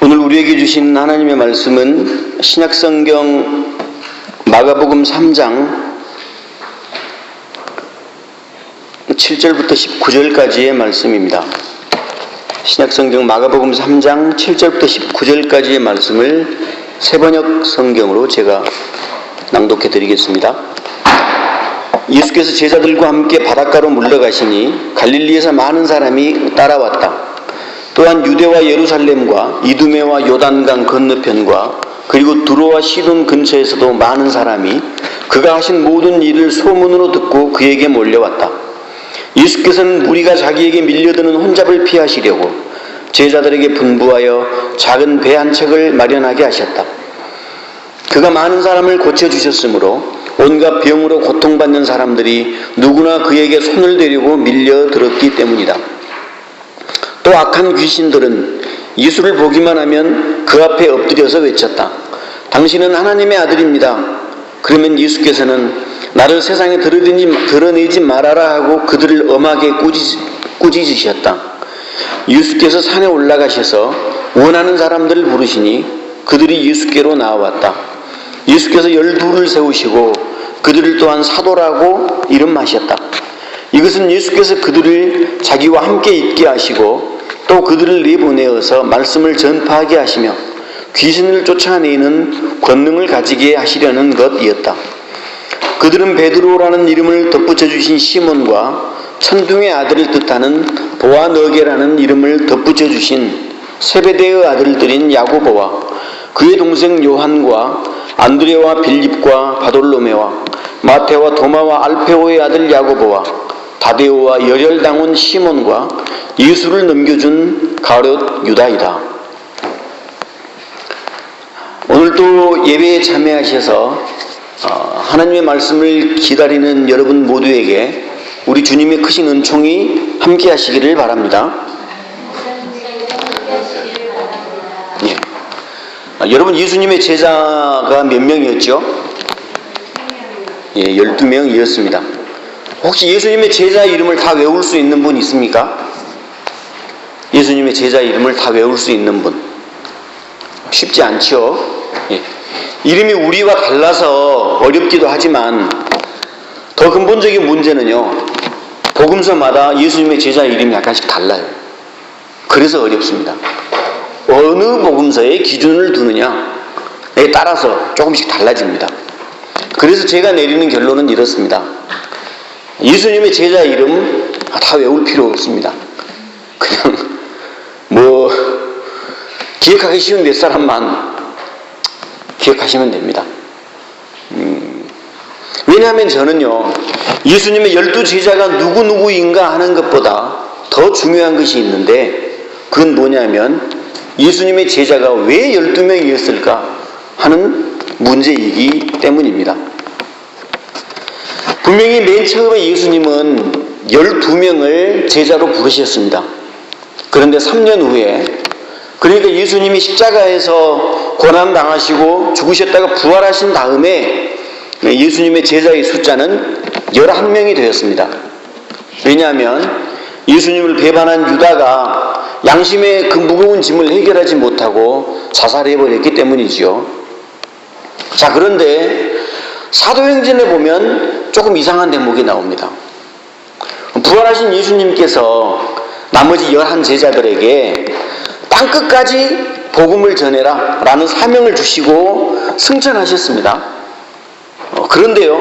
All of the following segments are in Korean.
오늘 우리에게 주신 하나님의 말씀은 신약성경 마가복음 3장 7절부터 19절까지의 말씀입니다. 신약성경 마가복음 3장 7절부터 19절까지의 말씀을 새번역 성경으로 제가 낭독해 드리겠습니다. 예수께서 제자들과 함께 바닷가로 물러가시니 갈릴리에서 많은 사람이 따라왔다. 또한 유대와 예루살렘과 이두메와 요단강 건너편과 그리고 두로와 시돈 근처에서도 많은 사람이 그가 하신 모든 일을 소문으로 듣고 그에게 몰려왔다. 예수께서는 무리가 자기에게 밀려드는 혼잡을 피하시려고 제자들에게 분부하여 작은 배 한 척을 마련하게 하셨다. 그가 많은 사람을 고쳐주셨으므로 온갖 병으로 고통받는 사람들이 누구나 그에게 손을 대려고 밀려들었기 때문이다. 또 악한 귀신들은 예수를 보기만 하면 그 앞에 엎드려서 외쳤다. 당신은 하나님의 아들입니다. 그러면 예수께서는 나를 세상에 드러내지 말아라 하고 그들을 엄하게 꾸짖으셨다. 예수께서 산에 올라가셔서 원하는 사람들을 부르시니 그들이 예수께로 나와왔다. 예수께서 12를 세우시고 그들을 또한 사도라고 이름하셨다. 이것은 예수께서 그들을 자기와 함께 있게 하시고 또 그들을 내보내어서 말씀을 전파하게 하시며 귀신을 쫓아내는 권능을 가지게 하시려는 것이었다. 그들은 베드로라는 이름을 덧붙여 주신 시몬과 천둥의 아들을 뜻하는 보아너게라는 이름을 덧붙여 주신 세베대의 아들들인 야고보와 그의 동생 요한과 안드레와 빌립과 바돌로메와 마테와 도마와 알페오의 아들 야고보와 다데오와 열혈당원 시몬과 예수를 넘겨준 가룟 유다이다. 오늘도 예배에 참여하셔서 하나님의 말씀을 기다리는 여러분 모두에게 우리 주님의 크신 은총이 함께 하시기를 바랍니다. 예. 여러분 예수님의 제자가 몇 명이었죠? 예, 12명이었습니다. 혹시 예수님의 제자 이름을 다 외울 수 있는 분 있습니까? 예수님의 제자 이름을 다 외울 수 있는 분 쉽지 않죠. 예. 이름이 우리와 달라서 어렵기도 하지만 더 근본적인 문제는요, 복음서마다 예수님의 제자 이름이 약간씩 달라요. 그래서 어렵습니다. 어느 복음서에 기준을 두느냐에 따라서 조금씩 달라집니다. 그래서 제가 내리는 결론은 이렇습니다. 예수님의 제자 이름 다 외울 필요 없습니다. 그냥 기억하기 쉬운 몇 사람만 기억하시면 됩니다. 왜냐하면 저는요, 예수님의 12제자가 누구누구인가 하는 것보다 더 중요한 것이 있는데 그건 뭐냐면 예수님의 제자가 왜 12명이었을까 하는 문제이기 때문입니다. 분명히 맨 처음에 예수님은 12명을 제자로 부르셨습니다. 그런데 3년 후에, 그러니까 예수님이 십자가에서 고난당하시고 죽으셨다가 부활하신 다음에 예수님의 제자의 숫자는 11명이 되었습니다. 왜냐하면 예수님을 배반한 유다가 양심의 그 무거운 짐을 해결하지 못하고 자살해버렸기 때문이지요. 자, 그런데 사도행전에 보면 조금 이상한 대목이 나옵니다. 부활하신 예수님께서 나머지 11제자들에게 땅끝까지 복음을 전해라 라는 사명을 주시고 승천하셨습니다. 그런데요,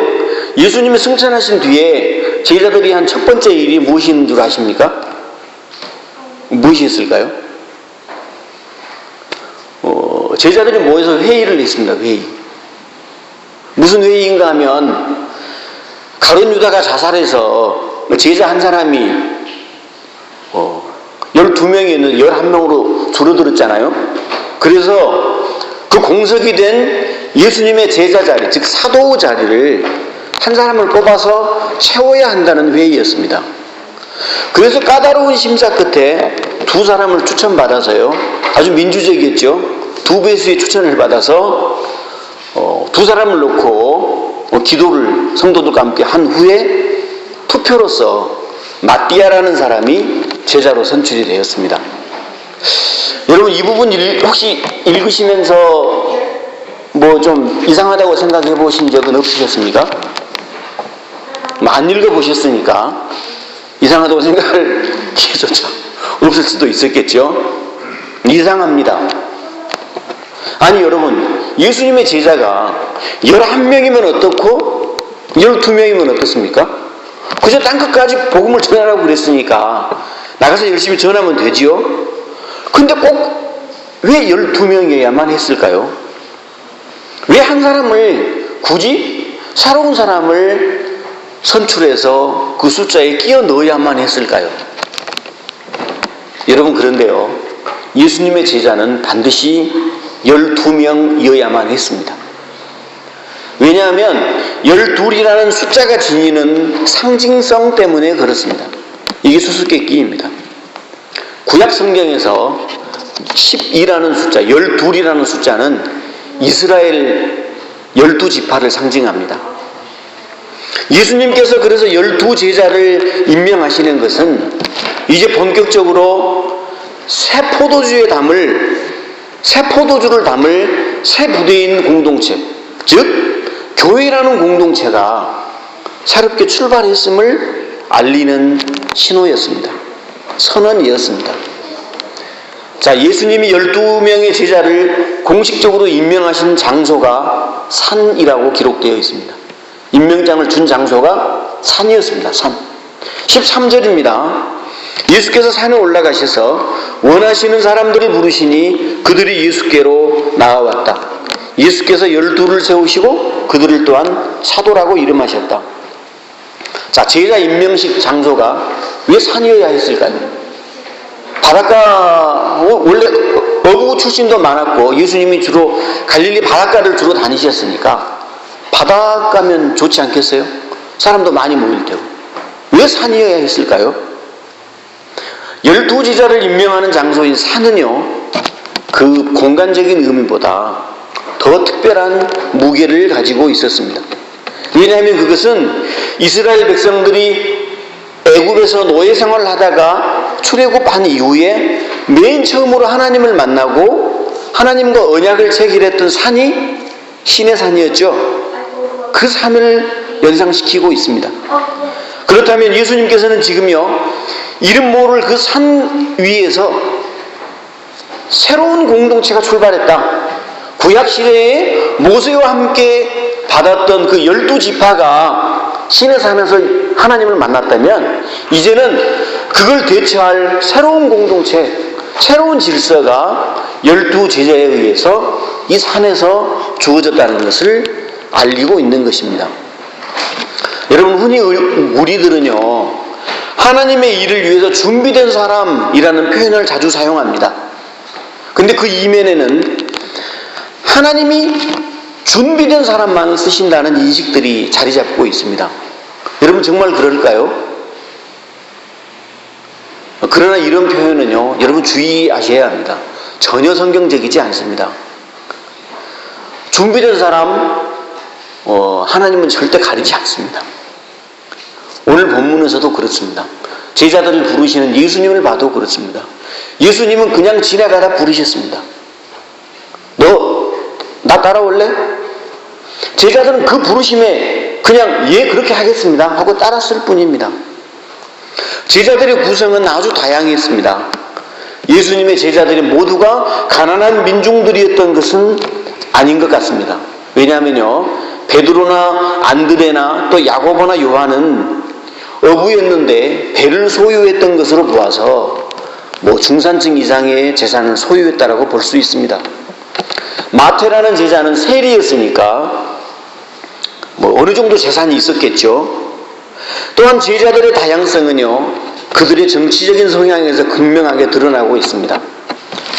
예수님이 승천하신 뒤에 제자들이 한 첫 번째 일이 무엇인 줄 아십니까? 무엇이었을까요? 제자들이 모여서 회의를 했습니다. 회의. 무슨 회의인가 하면 가룟 유다가 자살해서 제자 한 사람이 12명이었는데 11명으로 줄어들었잖아요. 그래서 그 공석이 된 예수님의 제자 자리, 즉 사도 자리를 한 사람을 뽑아서 채워야 한다는 회의였습니다. 그래서 까다로운 심사 끝에 2사람을 추천받아서요, 아주 민주적이었죠. 2배수의 추천을 받아서 2사람을 놓고 기도를 성도들과 함께 한 후에 투표로서 마띠아라는 사람이 제자로 선출이 되었습니다. 여러분 이 부분 혹시 읽으시면서 뭐 좀 이상하다고 생각해 보신 적은 없으셨습니까? 안 읽어보셨으니까 이상하다고 생각할 기회조차 없을 수도 있었겠죠. 이상합니다. 아니 여러분, 예수님의 제자가 11명이면 어떻고 12명이면 어떻습니까? 그저 땅끝까지 복음을 전하라고 그랬으니까 나가서 열심히 전하면 되지요. 근데 꼭 왜 12명이어야만 했을까요? 왜 한 사람을 굳이 새로운 사람을 선출해서 그 숫자에 끼워 넣어야만 했을까요? 여러분 그런데요, 예수님의 제자는 반드시 12명이어야만 했습니다. 왜냐하면 12이라는 숫자가 지니는 상징성 때문에 그렇습니다. 이게 수수께끼입니다. 구약 성경에서 12라는 숫자, 12이라는 숫자는 이스라엘 12지파를 상징합니다. 예수님께서 그래서 12제자를 임명하시는 것은 이제 본격적으로 새 포도주를 담을 새 부대인 공동체, 즉 교회라는 공동체가 새롭게 출발했음을 알리는 신호였습니다. 선언이었습니다. 자, 예수님이 12명의 제자를 공식적으로 임명하신 장소가 산이라고 기록되어 있습니다. 임명장을 준 장소가 산이었습니다. 산. 13절입니다. 예수께서 산에 올라가셔서 원하시는 사람들을 부르시니 그들이 예수께로 나아왔다. 예수께서 12를 세우시고 그들을 또한 사도라고 이름하셨다. 자, 제자 임명식 장소가 왜 산이어야 했을까요? 바닷가, 원래 어부 출신도 많았고 예수님이 주로 갈릴리 바닷가를 주로 다니셨으니까 바닷가면 좋지 않겠어요? 사람도 많이 모일 테고. 왜 산이어야 했을까요? 12제자를 임명하는 장소인 산은요, 그 공간적인 의미보다 더 특별한 무게를 가지고 있었습니다. 왜냐하면 그것은 이스라엘 백성들이 애굽에서 노예 생활을 하다가 출애굽한 이후에 맨 처음으로 하나님을 만나고 하나님과 언약을 체결했던 산이 신의 산이었죠. 그 산을 연상시키고 있습니다. 그렇다면 예수님께서는 지금요, 이름 모를 그 산 위에서 새로운 공동체가 출발했다. 구약 시대에 모세와 함께 받았던 그 12지파가 신의 산에서 하나님을 만났다면 이제는 그걸 대체할 새로운 공동체, 새로운 질서가 12제자에 의해서 이 산에서 주어졌다는 것을 알리고 있는 것입니다. 여러분, 흔히 우리들은요, 하나님의 일을 위해서 준비된 사람이라는 표현을 자주 사용합니다. 근데 그 이면에는 하나님이 준비된 사람만 쓰신다는 인식들이 자리 잡고 있습니다. 여러분 정말 그럴까요? 그러나 이런 표현은요, 여러분 주의하셔야 합니다. 전혀 성경적이지 않습니다. 준비된 사람, 하나님은 절대 가리지 않습니다. 오늘 본문에서도 그렇습니다. 제자들을 부르시는 예수님을 봐도 그렇습니다. 예수님은 그냥 지나가다 부르셨습니다. 너 나 따라올래? 제자들은 그 부르심에 그냥 예 그렇게 하겠습니다 하고 따랐을 뿐입니다. 제자들의 구성은 아주 다양했습니다. 예수님의 제자들이 모두가 가난한 민중들이었던 것은 아닌 것 같습니다. 왜냐하면요, 베드로나 안드레나 또 야고보나 요한은 어부였는데 배를 소유했던 것으로 보아서 중산층 이상의 재산을 소유했다라고 볼 수 있습니다. 마태라는 제자는 세리였으니까 어느 정도 재산이 있었겠죠. 또한 제자들의 다양성은요, 그들의 정치적인 성향에서 극명하게 드러나고 있습니다.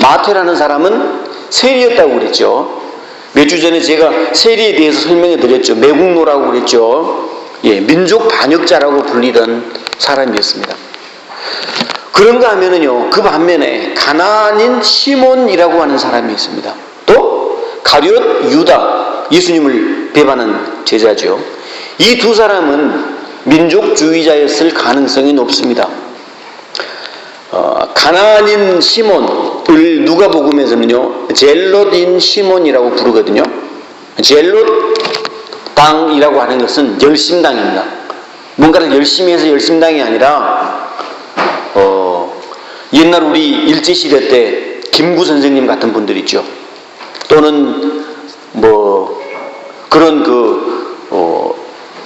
마태라는 사람은 세리였다고 그랬죠. 몇 주 전에 제가 세리에 대해서 설명해 드렸죠. 매국노라고 그랬죠. 예, 민족 반역자라고 불리던 사람이었습니다. 그런가 하면은요, 그 반면에 가나안인 시몬이라고 하는 사람이 있습니다. 또 가룟 유다, 예수님을 배반한 제자죠. 이 두 사람은 민족주의자였을 가능성이 높습니다. 가나안인 시몬, 누가복음에서는요 젤롯인 시몬이라고 부르거든요. 젤롯 당이라고 하는 것은 열심당입니다. 뭔가를 열심히 해서 열심당이 아니라 옛날 우리 일제시대 때 김구 선생님 같은 분들 있죠. 또는 뭐 그런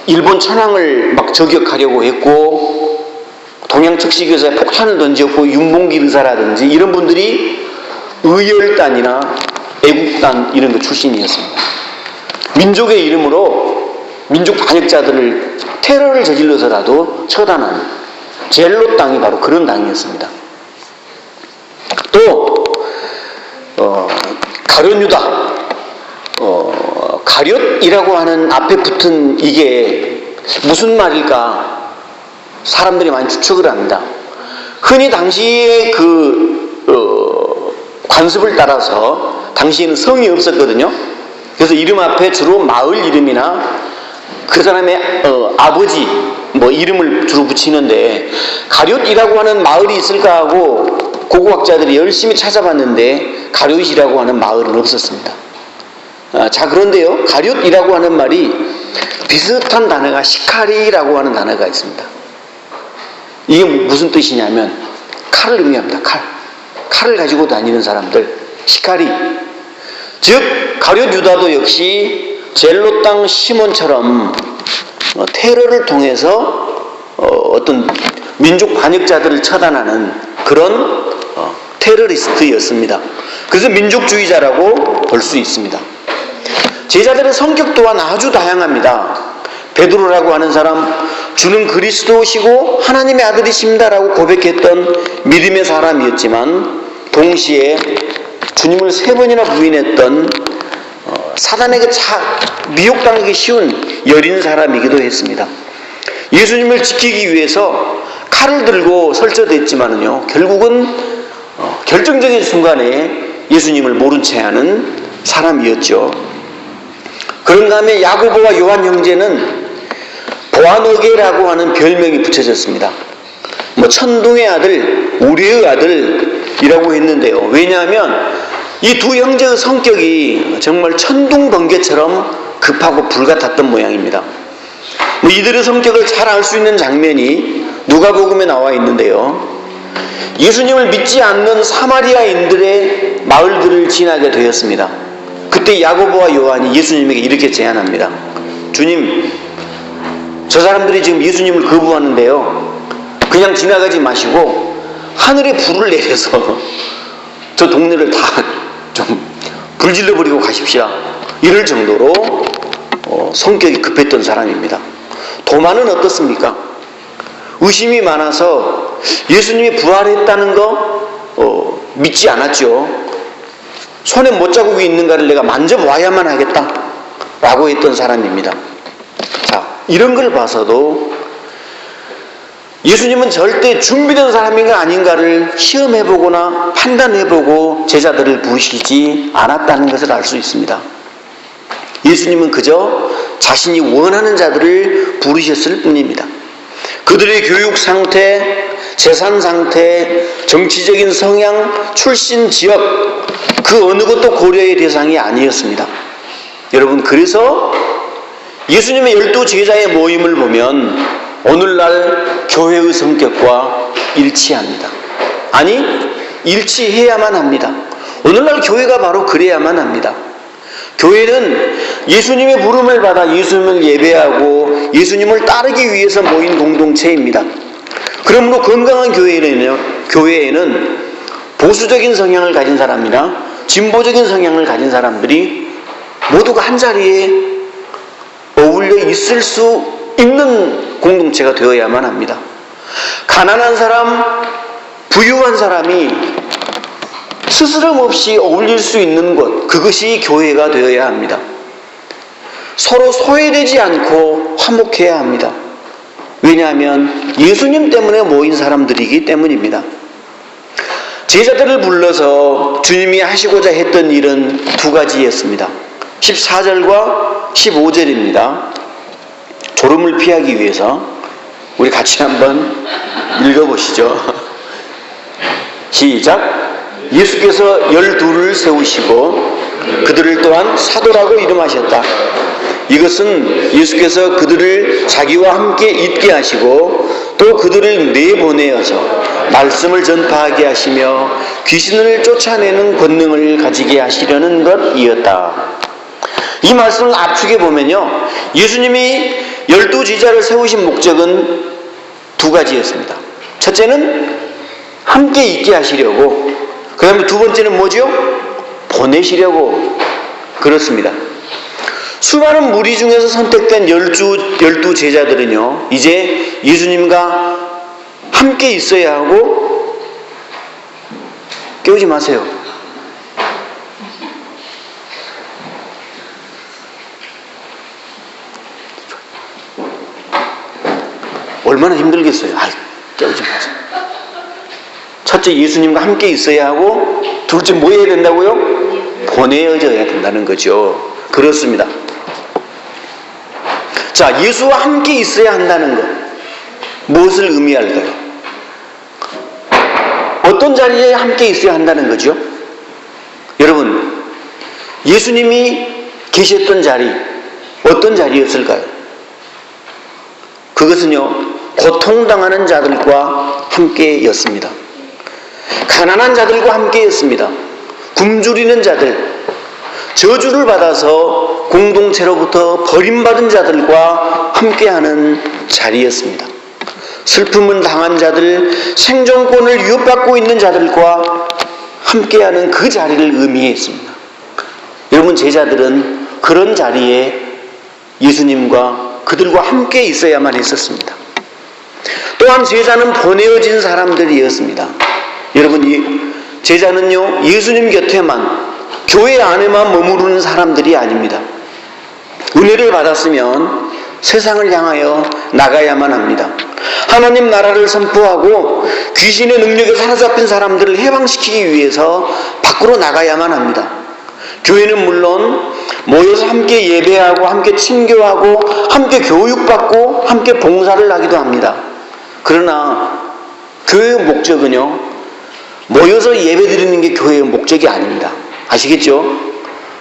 일본 천황을 막 저격하려고 했고 동양특식에서 폭탄을 던졌고 윤봉길 의사라든지 이런 분들이 의열단이나 애국단 이런 거 출신이었습니다. 민족의 이름으로 민족 반역자들을 테러를 저질러서라도 처단하는 젤롯 당이 바로 그런 당이었습니다. 또 가룟유다 가룟이라고 하는 앞에 붙은 이게 무슨 말일까 사람들이 많이 추측을 합니다. 흔히 당시의 관습을 따라서 당시에는 성이 없었거든요. 그래서 이름 앞에 주로 마을 이름이나 그 사람의 아버지 뭐 이름을 주로 붙이는데 가룟이라고 하는 마을이 있을까 하고 고고학자들이 열심히 찾아봤는데 가룟이라고 하는 마을은 없었습니다. 자, 그런데요 가룟이라고 하는 말이 비슷한 단어가 시카리라고 하는 단어가 있습니다. 이게 무슨 뜻이냐면 칼을 의미합니다. 칼을 가지고 다니는 사람들 시카리. 즉 가룟 유다도 역시 젤롯 당 시몬처럼 테러를 통해서 어떤 민족 반역자들을 처단하는 그런 테러리스트였습니다. 그래서 민족주의자라고 볼 수 있습니다. 제자들의 성격 또한 아주 다양합니다. 베드로라고 하는 사람, 주는 그리스도시고 하나님의 아들이십니다라고 고백했던 믿음의 사람이었지만 동시에 주님을 3번이나 부인했던 사단에게 미혹당하기 쉬운 여린 사람이기도 했습니다. 예수님을 지키기 위해서 칼을 들고 설쳐댔지만은요 결국은 결정적인 순간에 예수님을 모른 채 하는 사람이었죠. 그런가 하면 야고보와 요한 형제는 보아너게라고 하는 별명이 붙여졌습니다. 뭐 천둥의 아들, 우리의 아들이라고 했는데요. 왜냐하면 이 두 형제의 성격이 정말 천둥번개처럼 급하고 불같았던 모양입니다. 뭐 이들의 성격을 잘 알 수 있는 장면이 누가복음에 나와 있는데요. 예수님을 믿지 않는 사마리아인들의 마을들을 지나게 되었습니다. 그때 야고보와 요한이 예수님에게 이렇게 제안합니다. 주님, 저 사람들이 지금 예수님을 거부하는데요. 그냥 지나가지 마시고 하늘에 불을 내려서 저 동네를 다 좀 불질러버리고 가십시오. 이럴 정도로 성격이 급했던 사람입니다. 도마는 어떻습니까? 의심이 많아서 예수님이 부활했다는 거 믿지 않았죠. 손에 못자국이 있는가를 내가 만져봐야만 하겠다 라고 했던 사람입니다. 자, 이런 걸 봐서도 예수님은 절대 준비된 사람인가 아닌가를 시험해보거나 판단해보고 제자들을 부르시지 않았다는 것을 알 수 있습니다. 예수님은 그저 자신이 원하는 자들을 부르셨을 뿐입니다. 그들의 교육 상태, 재산 상태, 정치적인 성향, 출신 지역 그 어느 것도 고려의 대상이 아니었습니다. 여러분, 그래서 예수님의 12 제자의 모임을 보면 오늘날 교회의 성격과 일치합니다. 아니, 일치해야만 합니다. 오늘날 교회가 바로 그래야만 합니다. 교회는 예수님의 부름을 받아 예수님을 예배하고 예수님을 따르기 위해서 모인 공동체입니다. 그러므로 건강한 교회에는 보수적인 성향을 가진 사람이나 진보적인 성향을 가진 사람들이 모두가 한자리에 어울려 있을 수 있는 공동체가 되어야만 합니다. 가난한 사람, 부유한 사람이 스스럼 없이 어울릴 수 있는 곳, 그것이 교회가 되어야 합니다. 서로 소외되지 않고 화목해야 합니다. 왜냐하면 예수님 때문에 모인 사람들이기 때문입니다. 제자들을 불러서 주님이 하시고자 했던 일은 2가지였습니다. 14절과 15절입니다. 졸음을 피하기 위해서 우리 같이 한번 읽어보시죠. 시작. 예수께서 12를 세우시고 그들을 또한 사도라고 이름하셨다. 이것은 예수께서 그들을 자기와 함께 있게 하시고 또 그들을 내보내어서 말씀을 전파하게 하시며 귀신을 쫓아내는 권능을 가지게 하시려는 것이었다. 이 말씀을 압축해 보면요, 예수님이 12제자를 세우신 목적은 두 가지였습니다. 첫째는 함께 있게 하시려고, 그 다음에 두 번째는 뭐죠? 보내시려고. 그렇습니다. 수많은 무리 중에서 선택된 12 제자들은요, 이제 예수님과 함께 있어야 하고, 깨우지 마세요. 얼마나 힘들겠어요. 깨우지 마세요. 첫째, 예수님과 함께 있어야 하고, 둘째, 뭐 해야 된다고요? 보내어져야 된다는 거죠. 그렇습니다. 자, 예수와 함께 있어야 한다는 것, 무엇을 의미할까요? 어떤 자리에 함께 있어야 한다는 거죠? 여러분, 예수님이 계셨던 자리, 어떤 자리였을까요? 그것은요, 고통당하는 자들과 함께였습니다. 가난한 자들과 함께였습니다. 굶주리는 자들, 저주를 받아서 공동체로부터 버림받은 자들과 함께하는 자리였습니다. 슬픔을 당한 자들, 생존권을 위협받고 있는 자들과 함께하는 그 자리를 의미했습니다. 여러분, 제자들은 그런 자리에 예수님과 그들과 함께 있어야만 했었습니다. 또한 제자는 보내어진 사람들이었습니다. 여러분, 이 제자는요, 예수님 곁에만, 교회 안에만 머무르는 사람들이 아닙니다. 은혜를 받았으면 세상을 향하여 나가야만 합니다. 하나님 나라를 선포하고 귀신의 능력에 사로잡힌 사람들을 해방시키기 위해서 밖으로 나가야만 합니다. 교회는 물론 모여서 함께 예배하고 함께 친교하고 함께 교육받고 함께 봉사를 하기도 합니다. 그러나 교회의 목적은요, 모여서 예배드리는 게 교회의 목적이 아닙니다. 아시겠죠?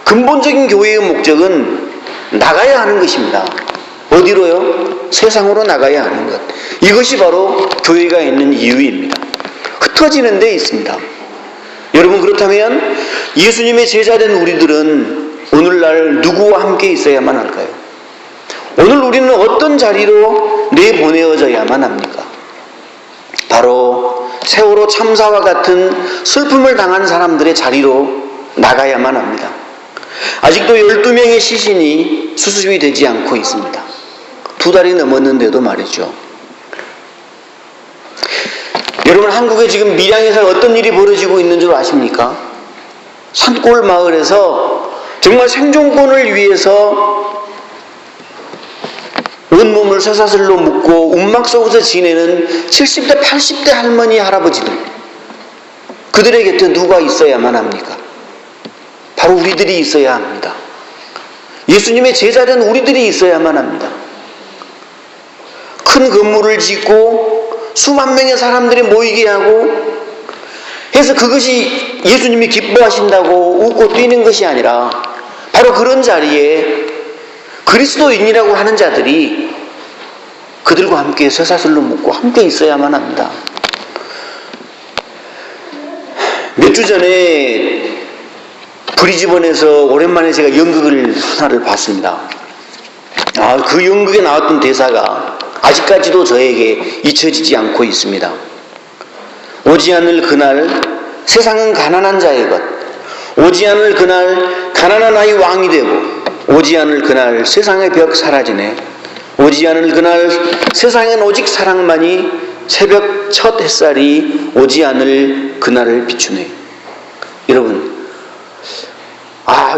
근본적인 교회의 목적은 나가야 하는 것입니다. 어디로요? 세상으로 나가야 하는 것. 이것이 바로 교회가 있는 이유입니다. 흩어지는 데 있습니다. 여러분, 그렇다면 예수님의 제자된 우리들은 오늘날 누구와 함께 있어야만 할까요? 오늘 우리는 어떤 자리로 내보내어져야만 합니까? 바로 세월호 참사와 같은 슬픔을 당한 사람들의 자리로 나가야만 합니다. 아직도 12명의 시신이 수습이 되지 않고 있습니다. 2달이 넘었는데도 말이죠. 여러분, 한국에 지금 밀양에서 어떤 일이 벌어지고 있는 줄 아십니까? 산골 마을에서 정말 생존권을 위해서 온몸을 쇠사슬로 묶고 움막 속에서 지내는 70대, 80대 할머니, 할아버지들, 그들의 곁에 누가 있어야만 합니까? 바로 우리들이 있어야 합니다. 예수님의 제자된 우리들이 있어야만 합니다. 큰 건물을 짓고 수만 명의 사람들이 모이게 하고 해서 그것이 예수님이 기뻐하신다고 웃고 뛰는 것이 아니라 바로 그런 자리에 그리스도인이라고 하는 자들이 그들과 함께 쇠사슬로 묶고 함께 있어야만 합니다. 몇 주 전에 브리즈번에서 오랜만에 제가 연극을 하나를 봤습니다. 그 연극에 나왔던 대사가 아직까지도 저에게 잊혀지지 않고 있습니다. 오지 않을 그날 세상은 가난한 자의 것, 오지 않을 그날 가난한 아이 왕이 되고, 오지 않을 그날 세상의 벽 사라지네, 오지 않을 그날 세상엔 오직 사랑만이 새벽 첫 햇살이 오지 않을 그날을 비추네. 여러분,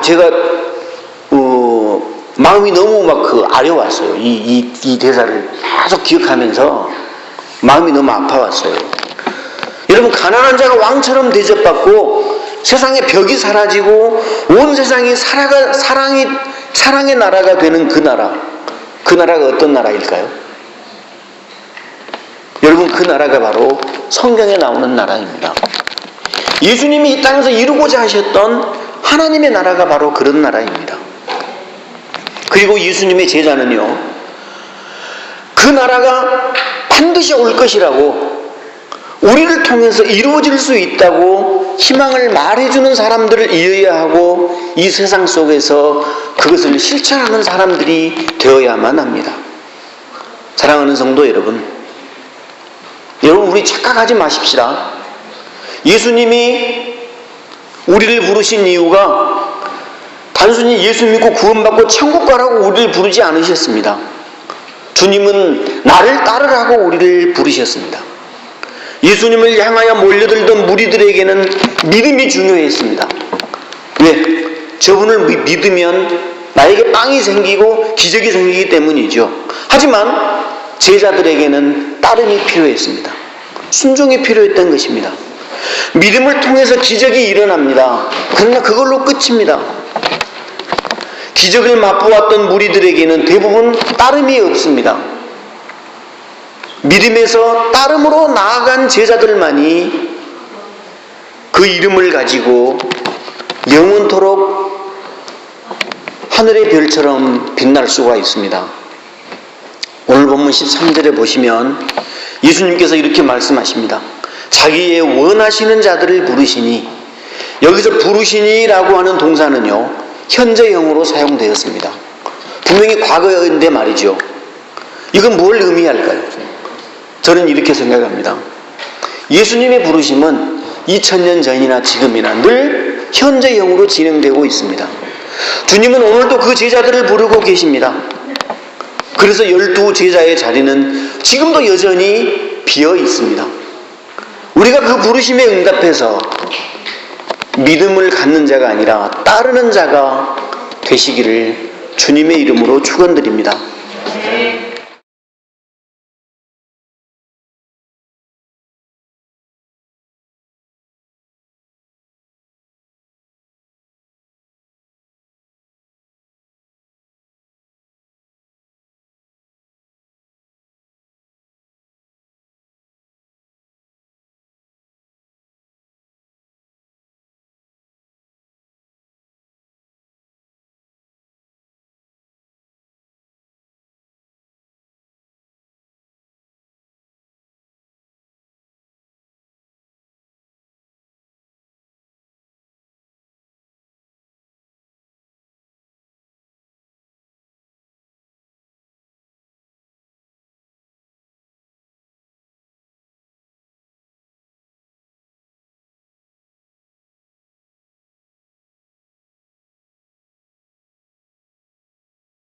제가 마음이 너무 막 아려왔어요. 이 대사를 계속 기억하면서 마음이 너무 아파왔어요. 여러분, 가난한 자가 왕처럼 대접받고 세상의 벽이 사라지고 온 세상이 사랑의 나라가 되는 그 나라가 어떤 나라일까요? 여러분, 그 나라가 바로 성경에 나오는 나라입니다. 예수님이 이 땅에서 이루고자 하셨던 하나님의 나라가 바로 그런 나라입니다. 그리고 예수님의 제자는요, 그 나라가 반드시 올 것이라고, 우리를 통해서 이루어질 수 있다고 희망을 말해주는 사람들을 이어야 하고, 이 세상 속에서 그것을 실천하는 사람들이 되어야만 합니다. 사랑하는 성도 여러분, 우리 착각하지 마십시다. 예수님이 우리를 부르신 이유가 단순히 예수 믿고 구원받고 천국 가라고 우리를 부르지 않으셨습니다. 주님은 나를 따르라고 우리를 부르셨습니다. 예수님을 향하여 몰려들던 무리들에게는 믿음이 중요했습니다. 왜? 저분을 믿으면 나에게 빵이 생기고 기적이 생기기 때문이죠. 하지만 제자들에게는 따름이 필요했습니다. 순종이 필요했던 것입니다. 믿음을 통해서 기적이 일어납니다. 그러나 그걸로 끝입니다. 기적을 맛보았던 무리들에게는 대부분 따름이 없습니다. 믿음에서 따름으로 나아간 제자들만이 그 이름을 가지고 영원토록 하늘의 별처럼 빛날 수가 있습니다. 오늘 본문 13절에 보시면 예수님께서 이렇게 말씀하십니다. 자기의 원하시는 자들을 부르시니, 여기서 부르시니라고 하는 동사는요, 현재형으로 사용되었습니다. 분명히 과거인데 말이죠. 이건 뭘 의미할까요? 저는 이렇게 생각합니다. 예수님의 부르심은 2000년 전이나 지금이나 늘 현재형으로 진행되고 있습니다. 주님은 오늘도 그 제자들을 부르고 계십니다. 그래서 12 제자의 자리는 지금도 여전히 비어 있습니다. 우리가 그 부르심에 응답해서 믿음을 갖는 자가 아니라 따르는 자가 되시기를 주님의 이름으로 축원드립니다.